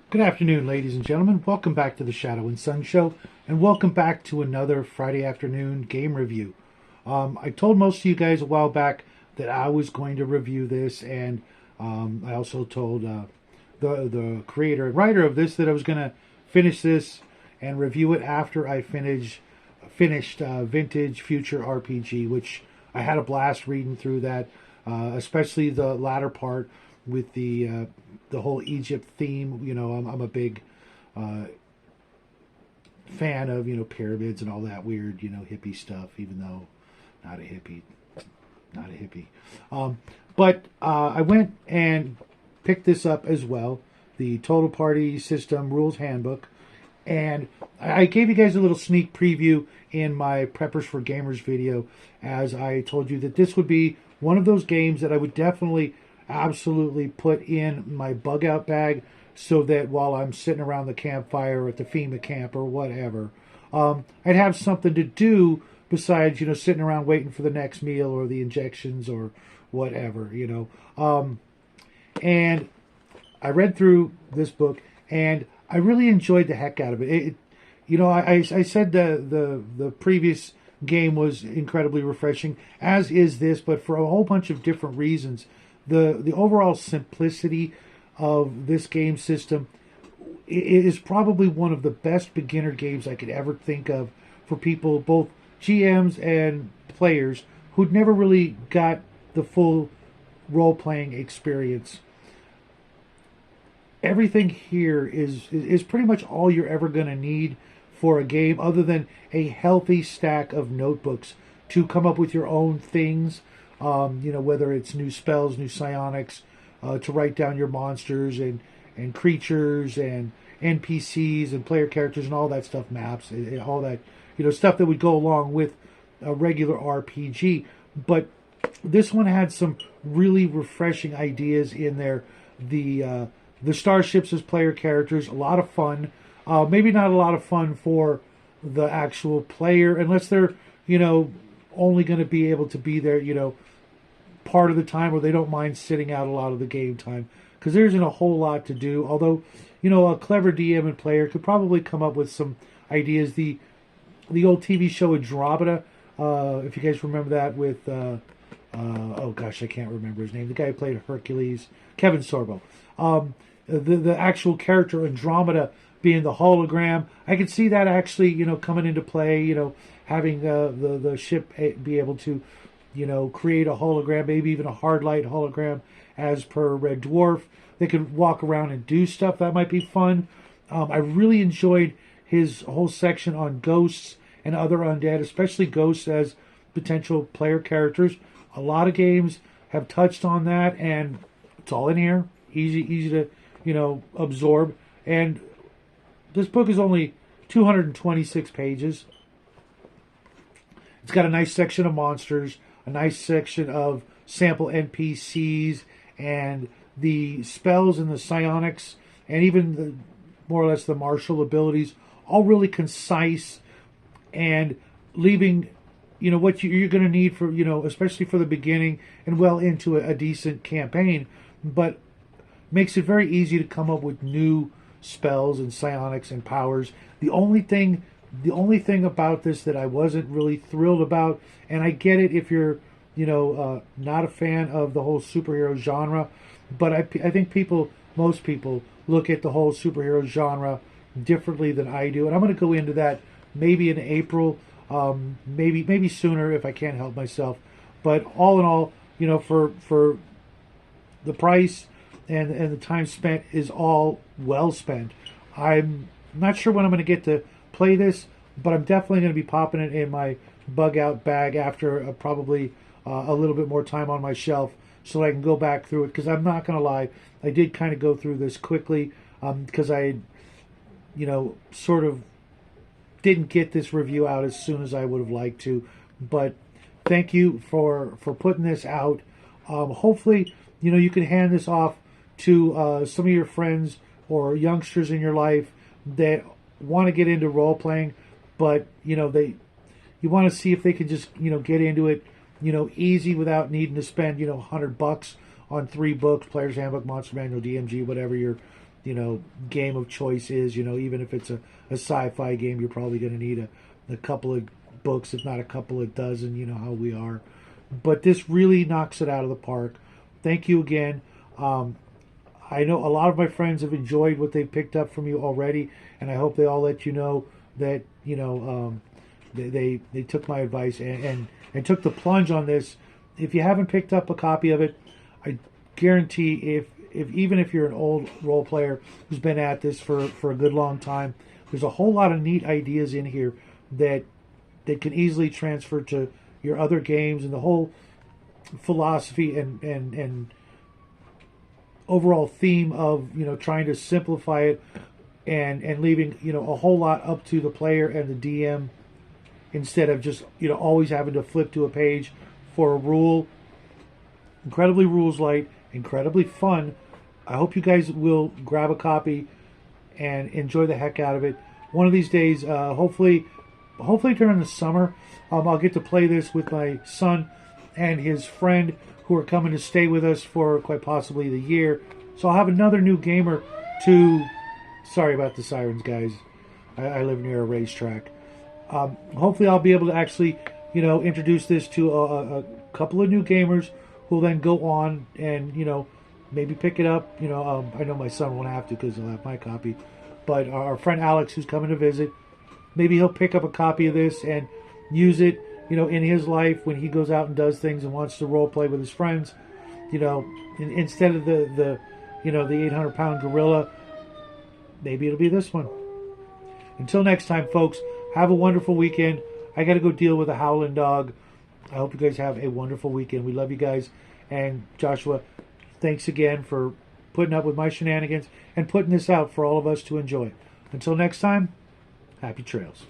Good afternoon, ladies and gentlemen. Welcome back to the Shadow and Sun Show, and welcome back to another Friday afternoon game review. I told most of you guys a while back that I was going to review this, and I also told the creator and writer of this that I was going to finish this and review it after I finished Vintage Future RPG, which I had a blast reading through that, especially the latter part with the whole Egypt theme. I'm a big fan of pyramids and all that weird hippie stuff. Even though not a hippie, not a hippie. But I went and picked this up as well, the Total Party System Rules Handbook, and I gave you guys a little sneak preview in my Preppers for Gamers video, as I told you that this would be one of those games that I would definitely absolutely put in my bug out bag, so that while I'm sitting around the campfire or at the FEMA camp or whatever, I'd have something to do besides sitting around waiting for the next meal or the injections or whatever. And I read through this book and I really enjoyed the heck out of it. I said the previous game was incredibly refreshing, as is this, but for a whole bunch of different reasons. The overall simplicity of this game system is probably one of the best beginner games I could ever think of for people, both GMs and players, who'd never really got the full role-playing experience. Everything here is pretty much all you're ever going to need for a game, other than a healthy stack of notebooks to come up with your own things. Whether it's new spells, new psionics, to write down your monsters and creatures and NPCs and player characters and all that stuff, maps, and all that, stuff that would go along with a regular RPG. But this one had some really refreshing ideas in there. The starships as player characters, a lot of fun. Maybe not a lot of fun for the actual player, unless they're, only going to be able to be there, part of the time, or they don't mind sitting out a lot of the game time, because there isn't a whole lot to do. Although, a clever DM and player could probably come up with some ideas. The old TV show Andromeda, if you guys remember that, with oh gosh, I can't remember his name. The guy who played Hercules, Kevin Sorbo. The actual character Andromeda being the hologram, I could see that actually, coming into play. Having the ship be able to, create a hologram, maybe even a hard light hologram, as per Red Dwarf. They could walk around and do stuff. That might be fun. I really enjoyed his whole section on ghosts and other undead, especially ghosts as potential player characters. A lot of games have touched on that, and it's all in here. Easy to, absorb. And this book is only 226 pages. It's got a nice section of monsters, a nice section of sample NPCs, and the spells and the psionics, and even the more or less the martial abilities, all really concise, and leaving what you're going to need for, especially for the beginning and well into a decent campaign, but makes it very easy to come up with new spells and psionics and powers. The only thing about this that I wasn't really thrilled about, and I get it if you're, not a fan of the whole superhero genre, but I think most people look at the whole superhero genre differently than I do, and I'm going to go into that maybe in April, maybe sooner if I can't help myself. But all in all, for the price and the time spent is all well spent. I'm not sure when I'm going to get to play this, but I'm definitely going to be popping it in my bug out bag after probably a little bit more time on my shelf, so I can go back through it. Because I'm not going to lie, I did kind of go through this quickly, because I, sort of didn't get this review out as soon as I would have liked to. But thank you for putting this out. Hopefully, you can hand this off to some of your friends or youngsters in your life that want to get into role playing, but you want to see if they can just get into it easy without needing to spend $100 on 3 books: Player's Handbook, Monster Manual, DMG, whatever your game of choice is. Even if it's a sci-fi game, you're probably going to need a couple of books, if not a couple of dozen. You know how we are. But this really knocks it out of the park. Thank you again. I know a lot of my friends have enjoyed what they've picked up from you already, and I hope they all let you know that they took my advice and took the plunge on this. If you haven't picked up a copy of it, I guarantee if even if you're an old role player who's been at this for a good long time, there's a whole lot of neat ideas in here that can easily transfer to your other games, and the whole philosophy and overall theme of trying to simplify it and leaving a whole lot up to the player and the DM instead of just always having to flip to a page for a rule. Incredibly rules light, incredibly fun. I hope you guys will grab a copy and enjoy the heck out of it. One of these days, hopefully during the summer, I'll get to play this with my son and his friend who are coming to stay with us for quite possibly the year. So I'll have another new gamer to... Sorry about the sirens, guys. I live near a racetrack. Hopefully I'll be able to actually, introduce this to a couple of new gamers who will then go on and, maybe pick it up. I know my son won't have to because he'll have my copy. But our friend Alex, who's coming to visit, maybe he'll pick up a copy of this and use it, in his life when he goes out and does things and wants to role play with his friends. Instead of the 800-pound gorilla, maybe it'll be this one. Until next time, folks, have a wonderful weekend. I got to go deal with a howling dog. I hope you guys have a wonderful weekend. We love you guys. And Joshua, thanks again for putting up with my shenanigans and putting this out for all of us to enjoy. Until next time, happy trails.